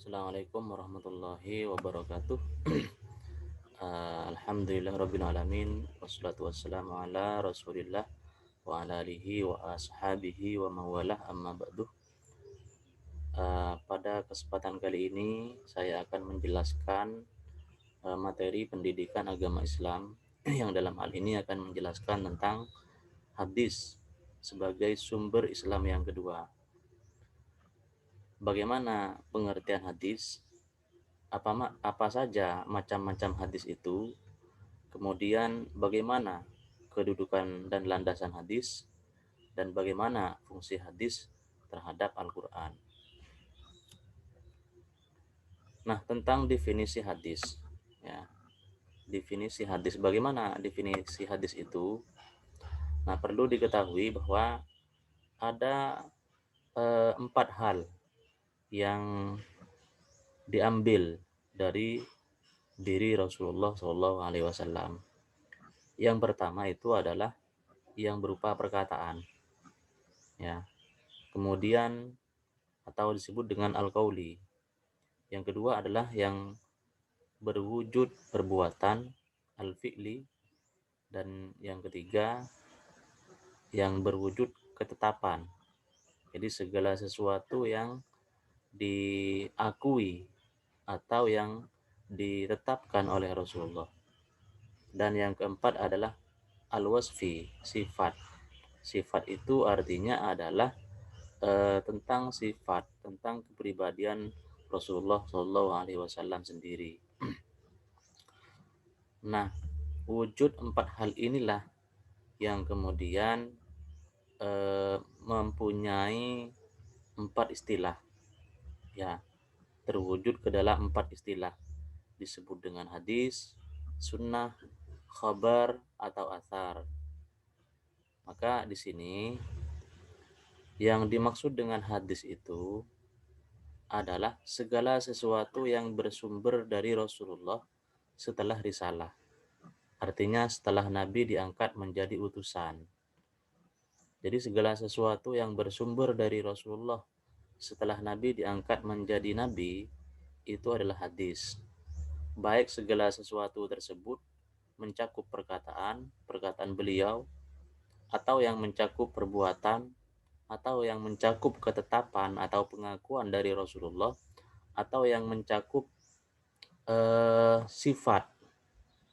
Assalamualaikum warahmatullahi wabarakatuh. Alhamdulillah rabbil alamin wassalatu wassalamu ala Rasulillah wa ala alihi wa ashabihi wa mawalah amma ba'du. Pada kesempatan kali ini saya akan menjelaskan materi pendidikan agama Islam yang dalam hal ini akan menjelaskan tentang hadis sebagai sumber Islam yang kedua. Bagaimana pengertian hadis? Apa saja macam-macam hadis itu, kemudian bagaimana kedudukan dan landasan hadis, dan bagaimana fungsi hadis terhadap Al-Quran. Nah, tentang definisi hadis, ya, definisi hadis, bagaimana definisi hadis itu? Nah, perlu diketahui bahwa ada 4 hal yang diambil dari diri Rasulullah SAW. Yang pertama itu adalah yang berupa perkataan, ya. Kemudian atau disebut dengan al-qauli. Yang kedua adalah yang berwujud perbuatan, al-fi'li, dan yang ketiga yang berwujud ketetapan. Jadi segala sesuatu yang diakui atau yang ditetapkan oleh Rasulullah. Dan yang keempat adalah al-wasfi, sifat. Sifat itu artinya adalah tentang sifat, tentang kepribadian Rasulullah SAW sendiri. Nah, wujud 4 hal inilah yang kemudian mempunyai 4 istilah, ya, terwujud ke dalam 4 istilah, disebut dengan hadis, sunnah, khabar, atau athar. Maka di sini yang dimaksud dengan hadis itu adalah segala sesuatu yang bersumber dari Rasulullah setelah risalah. Artinya setelah Nabi diangkat menjadi utusan. Jadi segala sesuatu yang bersumber dari Rasulullah setelah Nabi diangkat menjadi Nabi itu adalah hadis. Baik segala sesuatu tersebut mencakup perkataan beliau, atau yang mencakup perbuatan, atau yang mencakup ketetapan atau pengakuan dari Rasulullah, atau yang mencakup sifat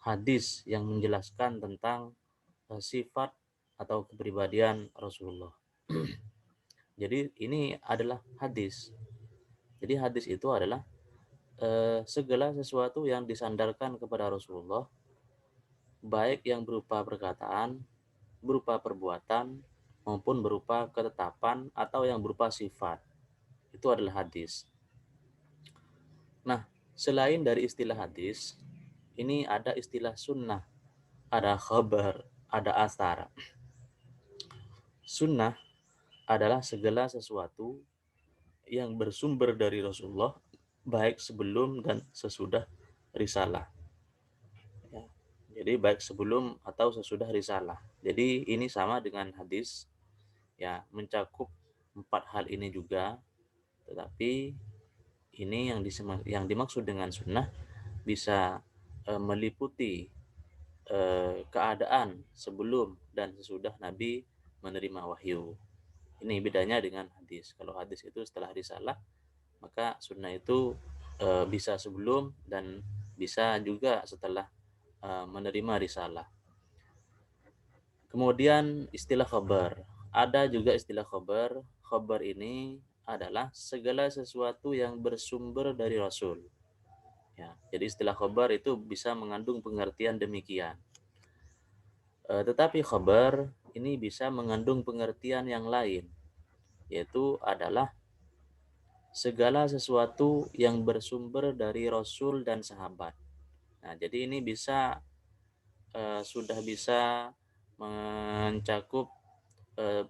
hadis yang menjelaskan tentang sifat atau kepribadian Rasulullah. Jadi ini adalah hadis. Jadi hadis itu adalah segala sesuatu yang disandarkan kepada Rasulullah, baik yang berupa perkataan, berupa perbuatan, maupun berupa ketetapan atau yang berupa sifat. Itu adalah hadis. Nah, selain dari istilah hadis, ini ada istilah sunnah, ada khabar, ada asar. Sunnah adalah segala sesuatu yang bersumber dari Rasulullah, baik sebelum dan sesudah risalah. Ya. Jadi baik sebelum atau sesudah risalah. Jadi ini sama dengan hadis, ya, mencakup 4 hal ini juga. Tetapi ini yang dimaksud dengan sunnah bisa meliputi keadaan sebelum dan sesudah Nabi menerima wahyu. Ini bedanya dengan hadis. Kalau hadis itu setelah risalah, maka sunnah itu bisa sebelum dan bisa juga setelah menerima risalah. Kemudian istilah khabar. Ada juga istilah khabar. Khabar ini adalah segala sesuatu yang bersumber dari Rasul. Ya, jadi istilah khabar itu bisa mengandung pengertian demikian. Tetapi khabar ini bisa mengandung pengertian yang lain, yaitu adalah segala sesuatu yang bersumber dari Rasul dan sahabat. Nah, jadi ini bisa sudah bisa mencakup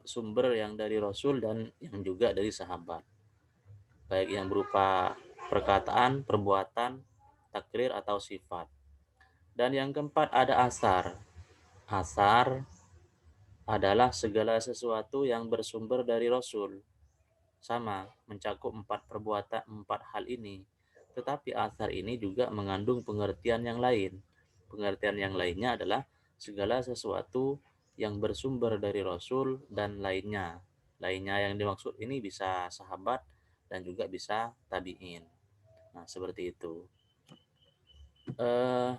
sumber yang dari Rasul dan yang juga dari sahabat, baik yang berupa perkataan, perbuatan, takrir, atau sifat. Dan yang keempat ada asar. Asar adalah segala sesuatu yang bersumber dari Rasul. Sama, mencakup 4 perbuatan, 4 hal ini. Tetapi asar ini juga mengandung pengertian yang lain. Pengertian yang lainnya adalah segala sesuatu yang bersumber dari Rasul dan lainnya. Lainnya yang dimaksud ini bisa sahabat dan juga bisa tabi'in. Nah, seperti itu. Eh,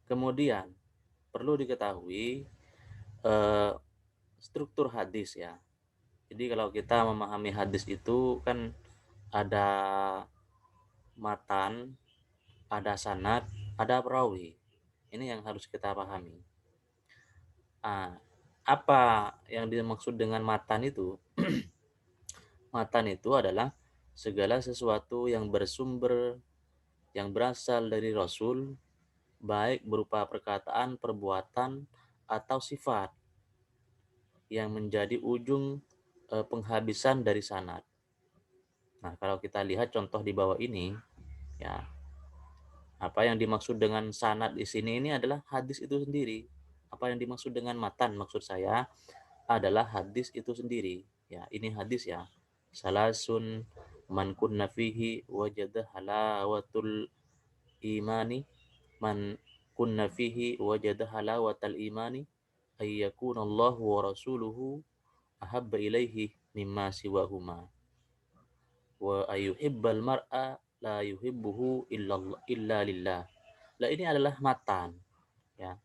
Kemudian perlu diketahui eh, struktur hadis ya. Jadi kalau kita memahami hadis itu kan ada matan, ada sanad, ada perawi. Ini yang harus kita pahami. Ah, apa yang dimaksud dengan matan itu? Matan itu adalah segala sesuatu yang bersumber, yang berasal dari Rasul, baik berupa perkataan, perbuatan, atau sifat yang menjadi ujung penghabisan dari sanad. Nah, kalau kita lihat contoh di bawah ini, ya, apa yang dimaksud dengan sanad di sini ini adalah hadis itu sendiri. Apa yang dimaksud dengan matan maksud saya adalah hadis itu sendiri. Ya, ini hadis ya. Salasun man kunna fihi wajada halawatul imani, man kunna fihi wajada halawatal imani ayyakuna Allahu wa rasuluhu ahabba ilaihi mimma siwahuma wa ayyuhibbal mar'a la yuhibbuhu illa lillah. Lah ini adalah matan ya.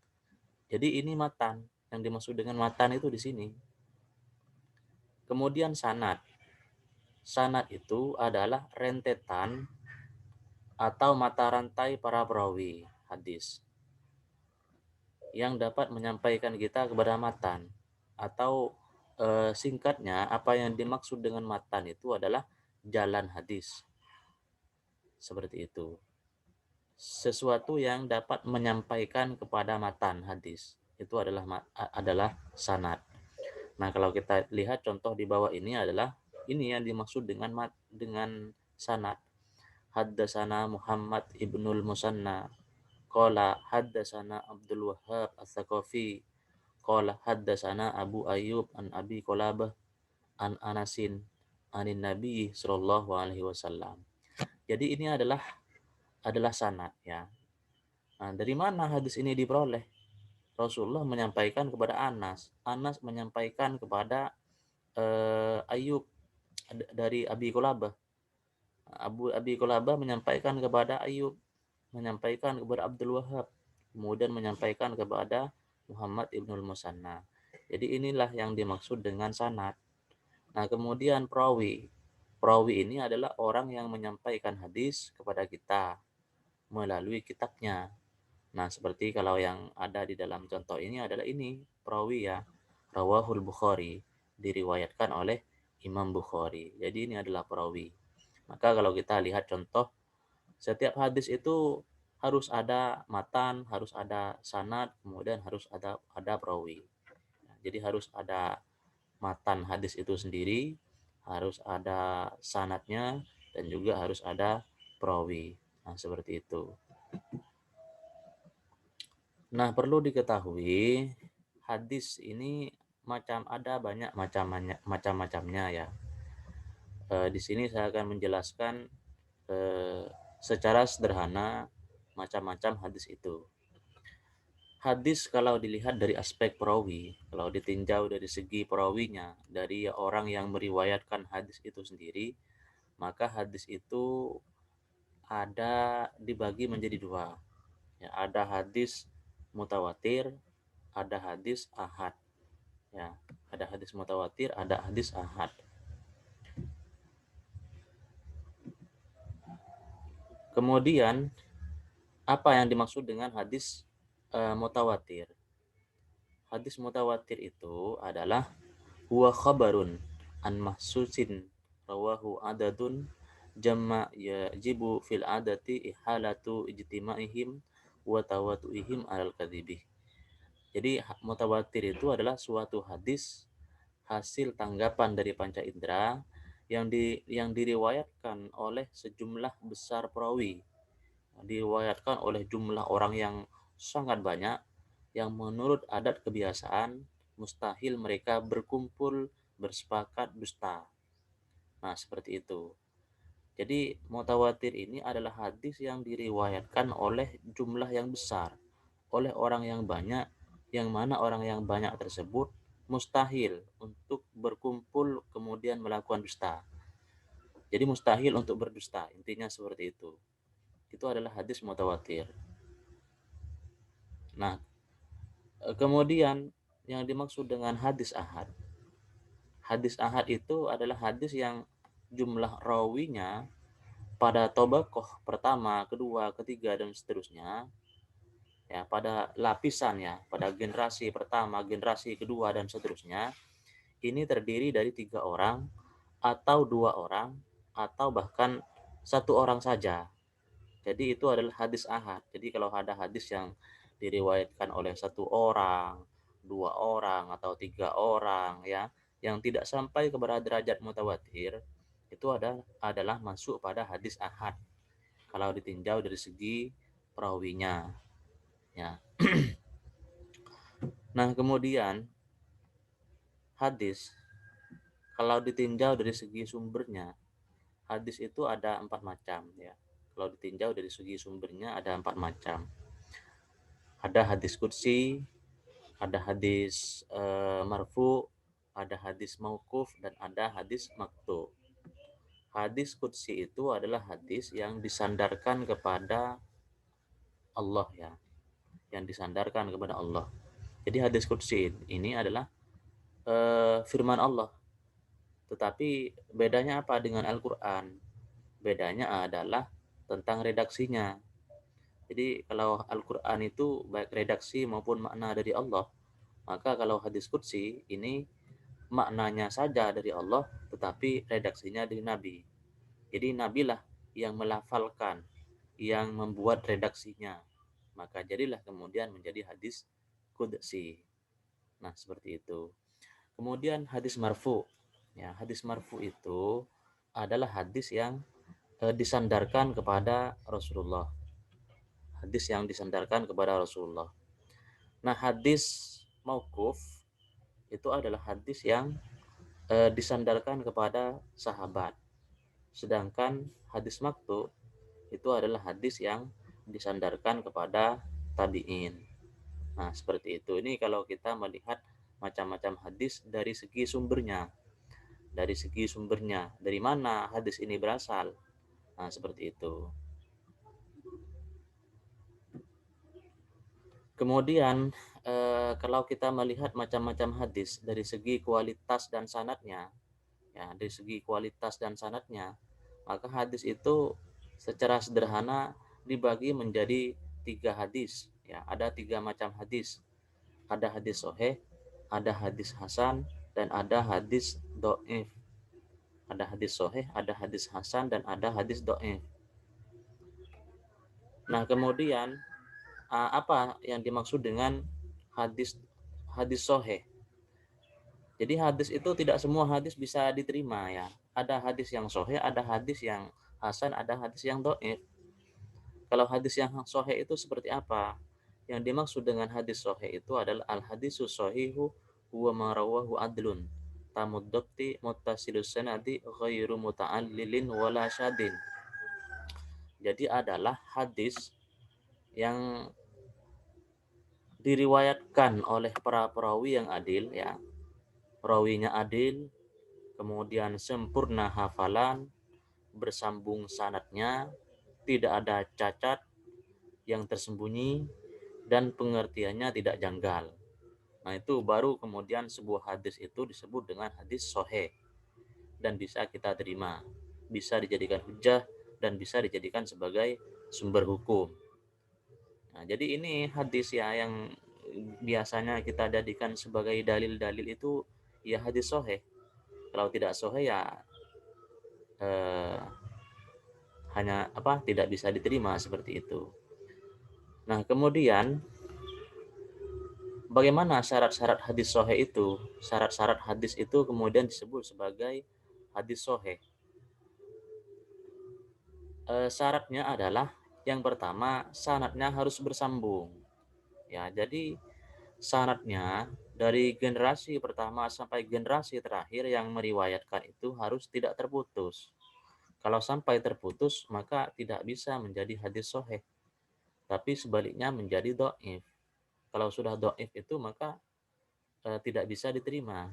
Jadi ini matan. Yang dimaksud dengan matan itu di sini. Kemudian sanad. Sanad itu adalah rentetan atau mata rantai para perawi hadis yang dapat menyampaikan kita kepada matan atau singkatnya apa yang dimaksud dengan matan itu adalah jalan hadis. Seperti itu. Sesuatu yang dapat menyampaikan kepada matan hadis itu adalah sanad. Nah, kalau kita lihat contoh di bawah ini adalah ini yang dimaksud dengan sanad. Haddasana Muhammad ibnul Musanna qala haddasana Abdul Wahhab As-Saqafi qala haddasana Abu Ayyub an Abi Qulabah an Anasin anin Nabi sallallahu alaihi wasallam. Jadi ini adalah sanad ya. Nah, dari mana hadis ini diperoleh? Rasulullah menyampaikan kepada Anas, Anas menyampaikan kepada Ayub dari Abi Qulabah. Abi Qulabah menyampaikan kepada Ayub, menyampaikan kepada Abdul Wahhab, kemudian menyampaikan kepada Muhammad ibnul Musanna. Jadi inilah yang dimaksud dengan sanad. Nah, kemudian perawi. Perawi ini adalah orang yang menyampaikan hadis kepada kita melalui kitabnya. Nah, seperti kalau yang ada di dalam contoh ini adalah ini, perawi ya. Rawahul Bukhari, diriwayatkan oleh Imam Bukhari. Jadi ini adalah perawi. Maka kalau kita lihat contoh, setiap hadis itu harus ada matan, harus ada sanad, kemudian harus ada perawi. Jadi harus ada matan hadis itu sendiri, harus ada sanadnya, dan juga harus ada perawi. Nah, seperti itu. Nah, perlu diketahui hadis ini ada banyak macam-macamnya ya. Di sini saya akan menjelaskan secara sederhana macam-macam hadis itu. Hadis kalau dilihat dari aspek perawi, kalau ditinjau dari segi perawinya, dari orang yang meriwayatkan hadis itu sendiri, maka hadis itu ada dibagi menjadi dua. Ya, ada hadis mutawatir, ada hadis ahad. Ya, ada hadis mutawatir, ada hadis ahad. Kemudian apa yang dimaksud dengan hadis mutawatir? Hadis mutawatir itu adalah huwa khabarun an mahsusin rawahu adadun jamma yajibu fil adati ihalatu ijtima'ihim wa tawatu'ihim alal kadhibih. Jadi mutawatir itu adalah suatu hadis hasil tanggapan dari panca indera yang diriwayatkan oleh sejumlah besar perawi, diriwayatkan oleh jumlah orang yang sangat banyak, yang menurut adat kebiasaan mustahil mereka berkumpul bersepakat dusta. Nah, seperti itu. Jadi mutawatir ini adalah hadis yang diriwayatkan oleh jumlah yang besar, oleh orang yang banyak, yang mana orang yang banyak tersebut mustahil untuk berkumpul kemudian melakukan dusta. Jadi mustahil untuk berdusta, intinya seperti itu. Itu adalah hadis mutawatir. Nah, kemudian yang dimaksud dengan hadis ahad. Hadis ahad itu adalah hadis yang jumlah rawinya pada tobakoh pertama, kedua, ketiga, dan seterusnya, ya, pada lapisan, ya, pada generasi pertama, generasi kedua, dan seterusnya, ini terdiri dari 3 orang, atau 2 orang, atau bahkan 1 orang saja. Jadi itu adalah hadis ahad. Jadi kalau ada hadis yang diriwayatkan oleh 1 orang, 2 orang, atau 3 orang, ya, yang tidak sampai kepada derajat mutawatir, itu adalah masuk pada hadis ahad. Kalau ditinjau dari segi perawinya, ya. Nah, kemudian hadis, kalau ditinjau dari segi sumbernya, hadis itu ada 4 macam, ya. Kalau ditinjau dari segi sumbernya ada 4 macam. Ada hadis qudsi, ada hadis marfu, ada hadis mauquf, dan ada hadis maqtu. Hadis qudsi itu adalah hadis yang disandarkan kepada Allah, ya, yang disandarkan kepada Allah. Jadi hadis qudsi ini adalah firman Allah. Tetapi bedanya apa dengan Al-Qur'an? Bedanya adalah tentang redaksinya. Jadi kalau Al-Qur'an itu baik redaksi maupun makna dari Allah, maka kalau hadis qudsi ini maknanya saja dari Allah, tetapi redaksinya dari Nabi. Jadi Nabilah yang melafalkan, yang membuat redaksinya. Maka jadilah kemudian menjadi hadis qudsi. Nah, seperti itu. Kemudian hadis marfu. Ya, hadis marfu itu adalah hadis yang disandarkan kepada Rasulullah. Hadis yang disandarkan kepada Rasulullah. Nah, hadis mauquf itu adalah hadis yang disandarkan kepada sahabat. Sedangkan hadis maktu itu adalah hadis yang disandarkan kepada tabi'in. Nah, seperti itu. Ini kalau kita melihat macam-macam hadis dari segi sumbernya. Dari segi sumbernya, dari mana hadis ini berasal. Nah, seperti itu. Kemudian kalau kita melihat macam-macam hadis dari segi kualitas dan sanadnya, ya, dari segi kualitas dan sanadnya, maka hadis itu secara sederhana dibagi menjadi 3 hadis, ya. Ada 3 macam hadis. Ada hadis sahih, ada hadis hasan, dan ada hadis dhaif. Ada hadis sahih, ada hadis hasan, dan ada hadis dhaif. Nah, kemudian apa yang dimaksud dengan hadis hadis sahih? Jadi hadis itu tidak semua hadis bisa diterima, ya. Ada hadis yang sahih, ada hadis yang hasan, ada hadis yang dhaif. Kalau hadis yang sahih itu seperti apa? Yang dimaksud dengan hadis sahih itu adalah al hadisus sahihu huwa ma rawahu adlun tamuddati muttasilus sanadi ghairu muta'allilin wala syadin. Jadi adalah hadis yang diriwayatkan oleh para perawi yang adil, ya. Perawinya adil, kemudian sempurna hafalan, bersambung sanadnya, tidak ada cacat yang tersembunyi, dan pengertiannya tidak janggal. Nah, itu baru kemudian sebuah hadis itu disebut dengan hadis sahih dan bisa kita terima, bisa dijadikan hujah, dan bisa dijadikan sebagai sumber hukum. Nah, jadi ini hadis, ya, yang biasanya kita jadikan sebagai dalil-dalil itu, ya, hadis sahih. Kalau tidak sahih, ya eh, hanya tidak bisa diterima seperti itu. Nah, kemudian bagaimana syarat-syarat hadis sahih itu? Syarat-syarat hadis itu kemudian disebut sebagai hadis sahih. Syaratnya adalah yang pertama, sanadnya harus bersambung. Ya, jadi sanadnya dari generasi pertama sampai generasi terakhir yang meriwayatkan itu harus tidak terputus. Kalau sampai terputus, maka tidak bisa menjadi hadis sahih, tapi sebaliknya menjadi dhaif. Kalau sudah dhaif itu maka tidak bisa diterima,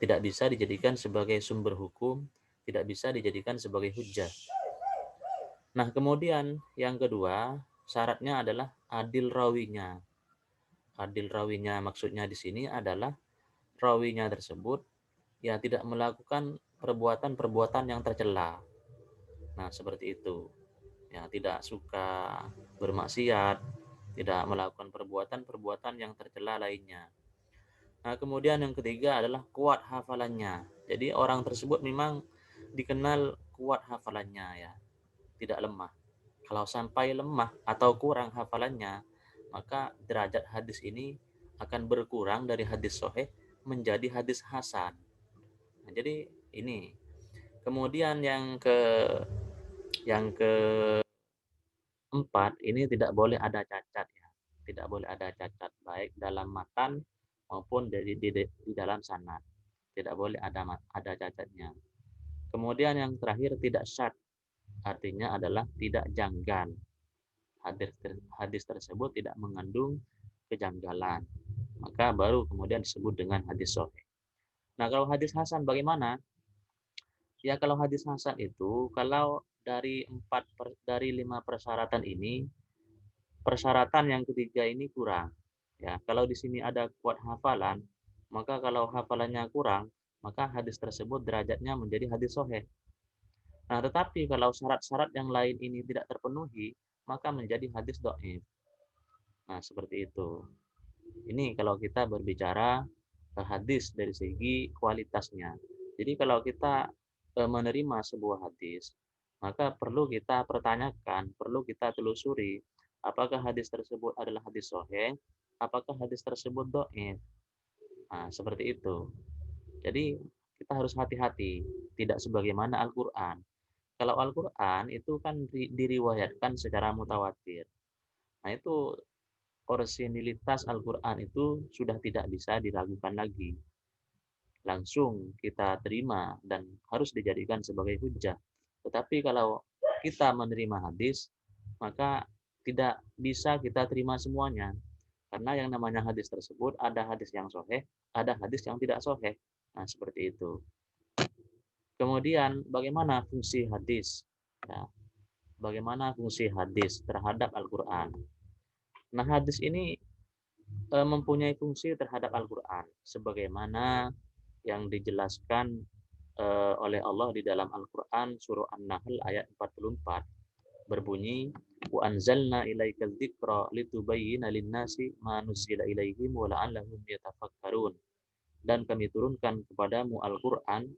tidak bisa dijadikan sebagai sumber hukum, tidak bisa dijadikan sebagai hujjah. Nah, kemudian yang kedua, syaratnya adalah adil rawinya. Adil rawinya maksudnya di sini adalah rawinya tersebut ya tidak melakukan perbuatan-perbuatan yang tercela. Nah, seperti itu. Ya, tidak suka bermaksiat, tidak melakukan perbuatan-perbuatan yang tercela lainnya. Nah, kemudian yang ketiga adalah kuat hafalannya. Jadi orang tersebut memang dikenal kuat hafalannya ya, tidak lemah. Kalau sampai lemah atau kurang hafalannya, maka derajat hadis ini akan berkurang dari hadis sahih menjadi hadis hasan. Nah, jadi ini. Kemudian yang keempat, ini tidak boleh ada cacat ya. Tidak boleh ada cacat baik dalam matan maupun di dalam sanad. Tidak boleh ada cacatnya. Kemudian yang terakhir tidak syad, artinya adalah tidak janggal. Hadis tersebut tidak mengandung kejanggalan. Maka baru kemudian disebut dengan hadis sahih. Nah, kalau hadis hasan bagaimana? Ya, kalau hadis hasan itu kalau dari 5 persyaratan ini, persyaratan yang ketiga ini kurang. Ya, kalau di sini ada kuat hafalan, maka kalau hafalannya kurang, maka hadis tersebut derajatnya menjadi hadis sahih. Nah, tetapi kalau syarat-syarat yang lain ini tidak terpenuhi, maka menjadi hadis dhaif. Nah, seperti itu. Ini kalau kita berbicara hadis dari segi kualitasnya. Jadi kalau kita menerima sebuah hadis, maka perlu kita pertanyakan, perlu kita telusuri, apakah hadis tersebut adalah hadis sahih, apakah hadis tersebut dhaif. Nah, seperti itu. Jadi kita harus hati-hati, tidak sebagaimana Al-Qur'an. Kalau Al-Qur'an itu kan diriwayatkan secara mutawatir. Nah, itu orisinilitas Al-Qur'an itu sudah tidak bisa diragukan lagi. Langsung kita terima dan harus dijadikan sebagai hujjah. Tetapi kalau kita menerima hadis, maka tidak bisa kita terima semuanya. Karena yang namanya hadis tersebut ada hadis yang sahih, ada hadis yang tidak sahih. Nah, seperti itu. Kemudian bagaimana fungsi hadis? Ya, bagaimana fungsi hadis terhadap Al-Qur'an? Nah, hadis ini mempunyai fungsi terhadap Al-Qur'an sebagaimana yang dijelaskan oleh Allah di dalam Al-Qur'an surah An-Nahl ayat 44 berbunyi wa anzalna ilaikal dzikra litubayyana lin-nasi ma nuzila ilaihim wa la'allahum yatafakkarun. Dan kami turunkan kepadamu Al-Qur'an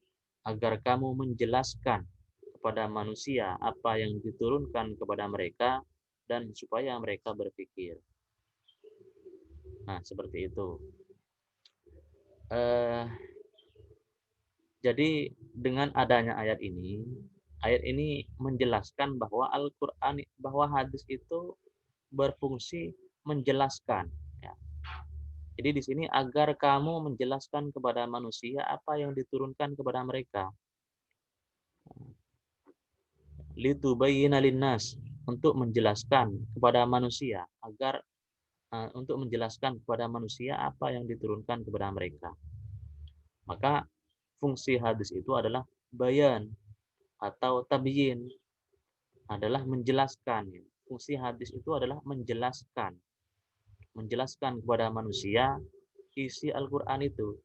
agar kamu menjelaskan kepada manusia apa yang diturunkan kepada mereka dan supaya mereka berpikir. Nah, seperti itu. Jadi dengan adanya ayat ini menjelaskan bahwa Al-Qur'an, bahwa hadis itu berfungsi menjelaskan. Ya. Jadi di sini agar kamu menjelaskan kepada manusia apa yang diturunkan kepada mereka. Litubayyina linnas, untuk menjelaskan kepada manusia, agar untuk menjelaskan kepada manusia apa yang diturunkan kepada mereka. Maka fungsi hadis itu adalah bayan atau tabyin, adalah menjelaskan. Fungsi hadis itu adalah menjelaskan kepada manusia isi Al-Qur'an itu.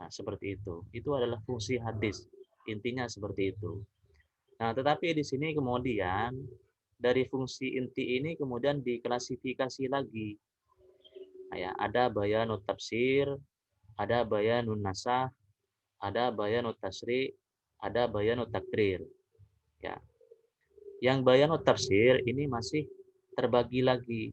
Nah, seperti itu. Itu adalah fungsi hadis. Intinya seperti itu. Nah, tetapi di sini kemudian dari fungsi inti ini kemudian diklasifikasi lagi. Nah, ya, ada bayanut tafsir, ada bayanun nasah, ada bayanut tasri', ada bayanut takrir. Ya. Yang bayanut tafsir ini masih terbagi lagi.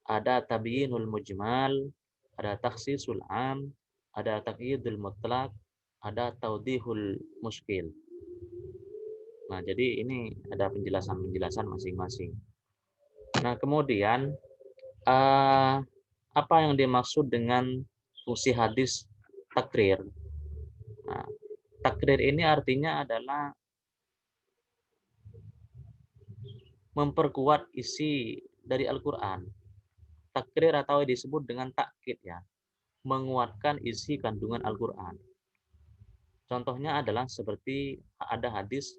Ada tabyinul mujmal, ada takhsisul am, ada taqyidul mutlaq, ada taudihul muskil. Nah, jadi ini ada penjelasan-penjelasan masing-masing. Nah, kemudian apa yang dimaksud dengan fungsi hadis takrir? Nah, takrir ini artinya adalah memperkuat isi dari Al-Qur'an. Takrir atau disebut dengan takkid ya, menguatkan isi kandungan Al-Qur'an. Contohnya adalah seperti ada hadis,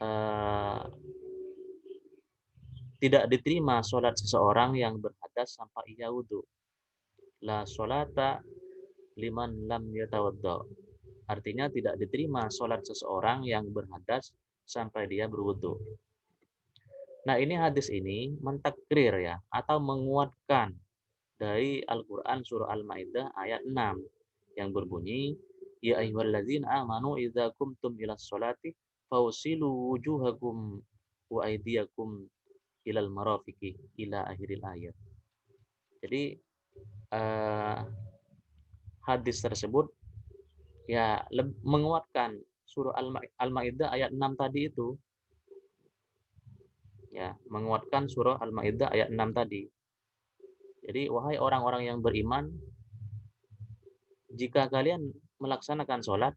eee, tidak diterima sholat seseorang yang berhadas sampai ia wudu. La sholata liman lam yatawaddo. Artinya tidak diterima sholat seseorang yang berhadas sampai dia berwudu. Nah, ini hadis ini mentakrir ya atau menguatkan dari Al-Qur'an surah Al-Maidah ayat 6 yang berbunyi, ya ayyuhalladzina amanu idza qumtum ilas sholati fausilu wujuhakum wa aydiyakum ilal marafiqi ila akhiril ayat. Jadi eh, hadis tersebut ya menguatkan surah Al-Maidah ayat 6 tadi itu, ya, menguatkan surah Al-Maidah ayat 6 tadi. Jadi wahai orang-orang yang beriman, jika kalian melaksanakan sholat,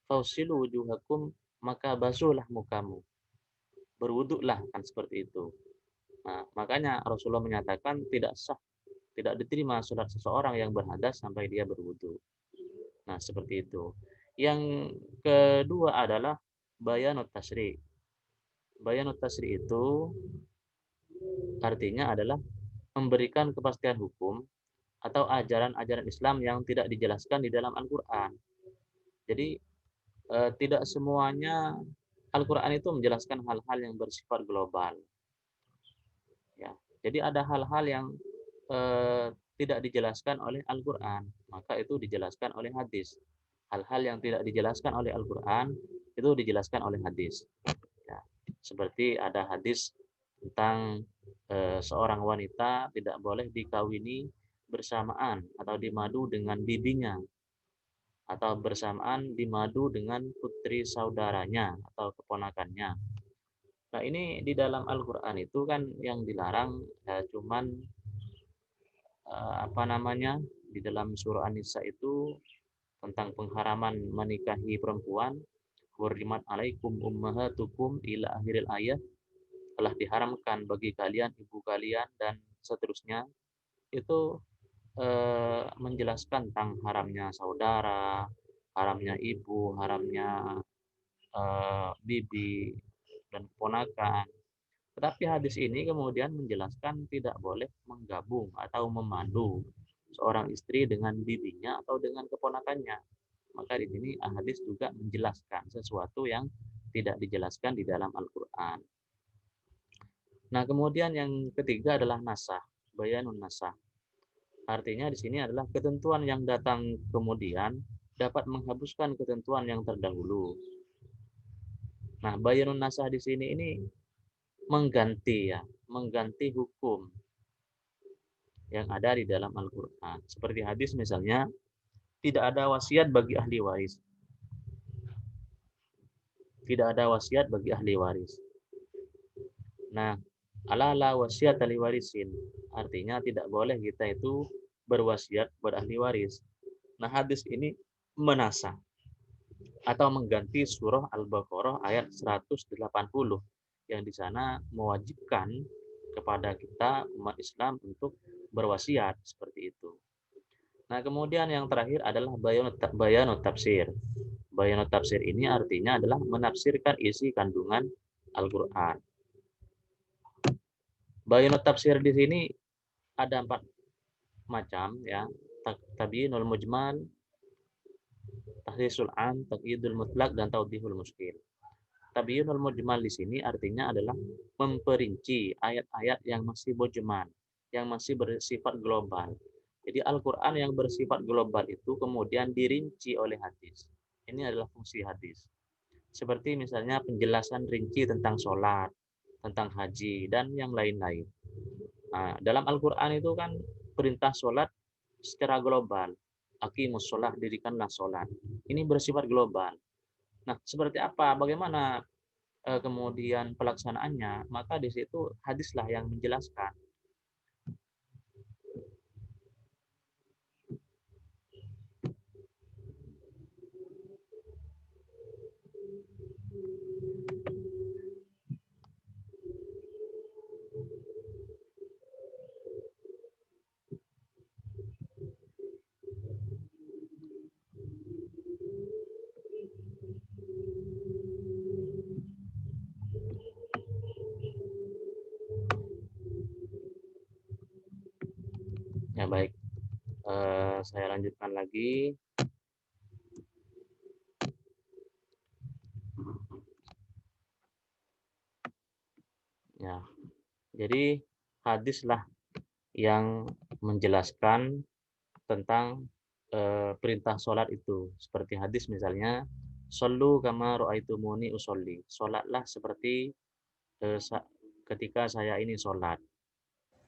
fausilu wujuhakum, maka basuhlah mukamu, berwuduklah, kan seperti itu. Nah, makanya Rasulullah menyatakan tidak sah, tidak diterima sholat seseorang yang berhadas sampai dia berwudu. Nah, seperti itu. Yang kedua adalah bayanut tasri. Bayanut tasri itu artinya adalah memberikan kepastian hukum atau ajaran-ajaran Islam yang tidak dijelaskan di dalam Al-Qur'an. Jadi tidak semuanya Al-Qur'an itu menjelaskan hal-hal yang bersifat global, ya. Jadi ada hal-hal yang eh, tidak dijelaskan oleh Al-Qur'an, maka itu dijelaskan oleh hadis. Hal-hal yang tidak dijelaskan oleh Al-Qur'an itu dijelaskan oleh hadis. Ya, seperti ada hadis tentang seorang wanita tidak boleh dikawini bersamaan atau dimadu dengan bibinya, atau bersamaan dimadu dengan putri saudaranya atau keponakannya. Nah, ini di dalam Al-Qur'an itu kan yang dilarang cuman apa namanya? Di dalam surah An-Nisa itu tentang pengharaman menikahi perempuan, hurrimat alaikum ummahatukum ila akhiril ayat, telah diharamkan bagi kalian ibu kalian dan seterusnya. Itu menjelaskan tentang haramnya saudara, haramnya ibu, haramnya bibi dan keponakan. Tetapi hadis ini kemudian menjelaskan tidak boleh menggabung atau memandu seorang istri dengan bibinya atau dengan keponakannya. Maka di sini hadis juga menjelaskan sesuatu yang tidak dijelaskan di dalam Al-Qur'an. Nah, kemudian yang ketiga adalah nasah, bayanun nasah. Artinya di sini adalah ketentuan yang datang kemudian dapat menghapuskan ketentuan yang terdahulu. Nah, bayanun nasah di sini ini mengganti ya, mengganti hukum yang ada di dalam Al-Qur'an. Seperti hadis misalnya, tidak ada wasiat bagi ahli waris. Tidak ada wasiat bagi ahli waris. Nah, ala wasiat ahli warisin. Artinya tidak boleh kita itu berwasiat buat ahli waris. Nah, hadis ini menasah atau mengganti surah Al-Baqarah ayat 180 yang di sana mewajibkan kepada kita umat Islam untuk berwasiat seperti itu. Nah, kemudian yang terakhir adalah bayanut tafsir. Bayanut tafsir ini artinya adalah menafsirkan isi kandungan Al-Qur'an. Bayanut tafsir di sini ada 4 macam ya. Tabyinul mujmal, tahsisul am, taqyidul mutlak, dan tawdihul muskil. Tabyinul mujmal di sini artinya adalah memperinci ayat-ayat yang masih mujmal, yang masih bersifat global. Jadi Al-Qur'an yang bersifat global itu kemudian dirinci oleh hadis. Ini adalah fungsi hadis. Seperti misalnya penjelasan rinci tentang sholat, tentang haji, dan yang lain-lain. Nah, dalam Al-Qur'an itu kan perintah sholat secara global. Aqimus sholat, dirikanlah sholat. Ini bersifat global. Nah, seperti apa? Bagaimana kemudian pelaksanaannya? Maka di situ hadislah yang menjelaskan. Baik, saya lanjutkan lagi. Ya, jadi hadislah yang menjelaskan tentang perintah sholat itu. Seperti hadis misalnya, "Shollu kama ra'aitumuni usolli." Sholatlah seperti ketika saya ini sholat.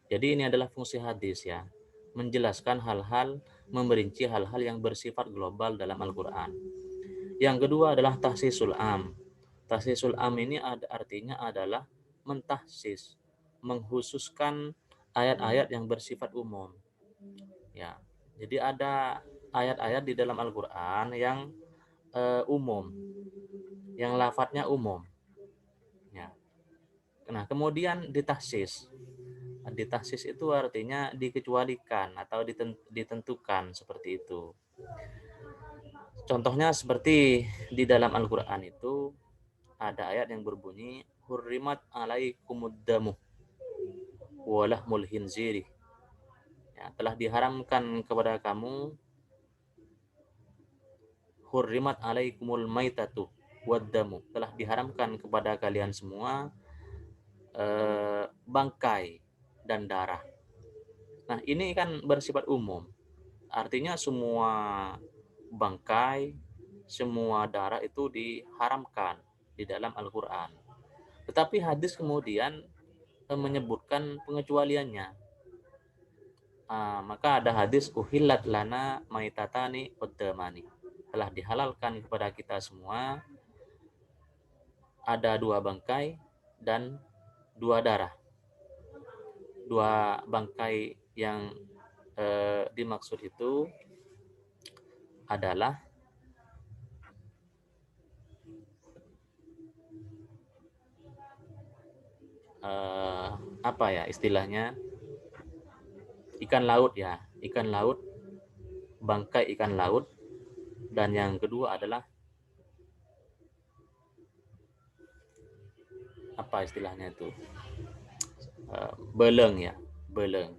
Jadi ini adalah fungsi hadis ya, menjelaskan hal-hal, memerinci hal-hal yang bersifat global dalam Al-Quran. Yang kedua adalah tahsisul am. Tahsisul am ini artinya adalah mentahsis, menghususkan ayat-ayat yang bersifat umum. Ya, jadi ada ayat-ayat di dalam Al-Quran yang umum, yang lafadznya umum. Ya. Nah, kemudian ditahsis. Ditahsis itu artinya dikecualikan atau ditentukan seperti itu. Contohnya seperti di dalam Al-Quran itu ada ayat yang berbunyi hurrimat alaikumuddamu walahmul hinziri. Ya, telah diharamkan kepada kamu hurrimat alaikumul maitatu waddamu, telah diharamkan kepada kalian semua bangkai dan darah. Nah, ini kan bersifat umum. Artinya semua bangkai, semua darah itu diharamkan di dalam Al-Quran. Tetapi hadis kemudian menyebutkan pengecualiannya. Maka ada hadis uhillat lana maitatani qaddamani. Telah dihalalkan kepada kita semua ada dua bangkai dan dua darah. Dua bangkai yang dimaksud itu adalah apa ya istilahnya, ikan laut ya, ikan laut, bangkai ikan laut, dan yang kedua adalah apa istilahnya itu, beleng ya, beleng.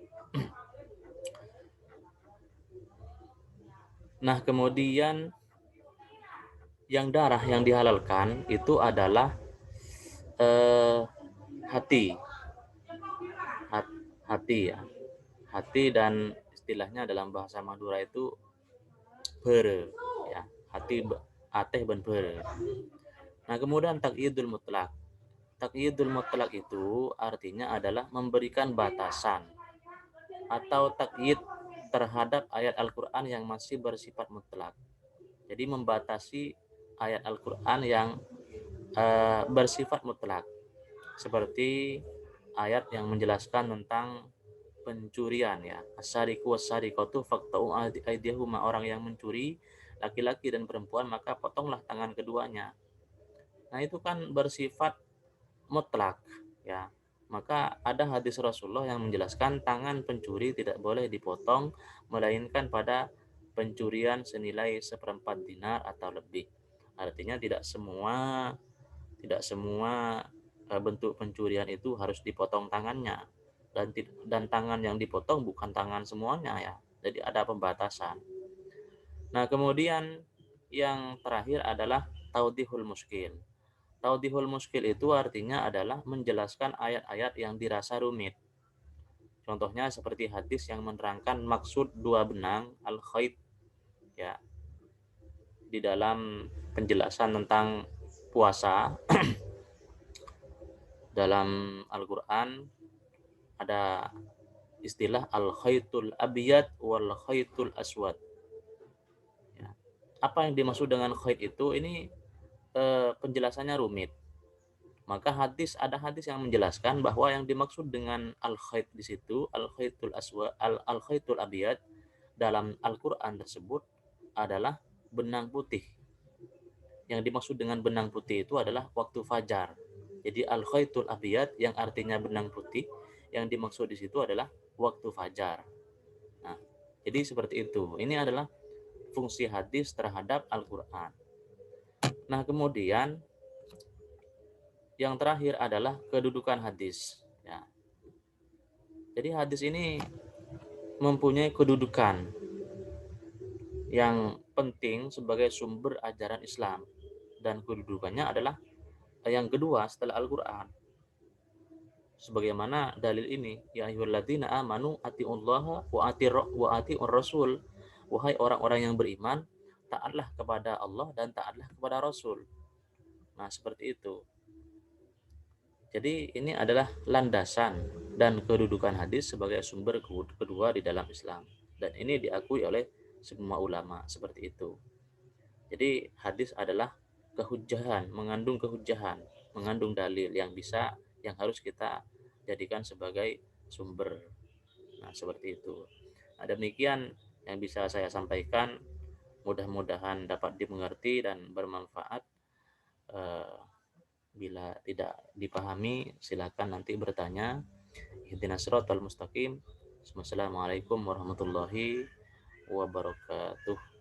Nah, kemudian yang darah yang dihalalkan itu adalah hati, hati ya, hati, dan istilahnya dalam bahasa Madura itu bere ya, hati ateh ben bere. Nah, kemudian takyidul mutlak. Takyidul mutlak itu artinya adalah memberikan batasan atau takyid terhadap ayat Al-Quran yang masih bersifat mutlak. Jadi membatasi ayat Al-Quran yang bersifat mutlak. Seperti ayat yang menjelaskan tentang pencurian ya. As-sariqu was-sariqatu faqta'u aydiyahuma, orang yang mencuri laki-laki dan perempuan maka potonglah tangan keduanya. Nah, itu kan bersifat mutlak ya. Maka ada hadis Rasulullah yang menjelaskan tangan pencuri tidak boleh dipotong melainkan pada pencurian senilai 1/4 dinar atau lebih. Artinya tidak semua bentuk pencurian itu harus dipotong tangannya, dan tangan yang dipotong bukan tangan semuanya ya. Jadi ada pembatasan. Nah, kemudian yang terakhir adalah taudihul muskil. Taudihul muskil itu artinya adalah menjelaskan ayat-ayat yang dirasa rumit. Contohnya seperti hadis yang menerangkan maksud dua benang al-khayt ya, di dalam penjelasan tentang puasa. Dalam Al-Quran ada istilah al-khaytul abiyad wal khaytul aswad ya. Apa yang dimaksud dengan khayt itu, ini penjelasannya rumit. Maka ada hadis yang menjelaskan bahwa yang dimaksud dengan al-khayt di situ, al-khaytul aswad, al-khaytul abiyad dalam Al-Qur'an tersebut adalah benang putih. Yang dimaksud dengan benang putih itu adalah waktu fajar. Jadi al-khaytul abiyad yang artinya benang putih, yang dimaksud di situ adalah waktu fajar. Nah, jadi seperti itu. Ini adalah fungsi hadis terhadap Al-Qur'an. Nah, kemudian yang terakhir adalah kedudukan hadis ya. Jadi hadis ini mempunyai kedudukan yang penting sebagai sumber ajaran Islam, dan kedudukannya adalah yang kedua setelah Al-Qur'an. Sebagaimana dalil ini, ya ayyuhalladzina amanu atiullaha wa atiur rasul. Wahai orang-orang yang beriman, taatlah kepada Allah dan taatlah kepada Rasul. Nah, seperti itu. Jadi ini adalah landasan dan kedudukan hadis sebagai sumber kedua di dalam Islam. Dan ini diakui oleh semua ulama seperti itu. Jadi hadis adalah kehujahan, mengandung kehujahan, mengandung dalil yang harus kita jadikan sebagai sumber. Nah, seperti itu. Nah, demikian yang bisa saya sampaikan. Mudah-mudahan dapat dimengerti dan bermanfaat. Eh, Bila tidak dipahami, silakan nanti bertanya. Ihdinas siratal mustaqim. Wassalamualaikum warahmatullahi wabarakatuh.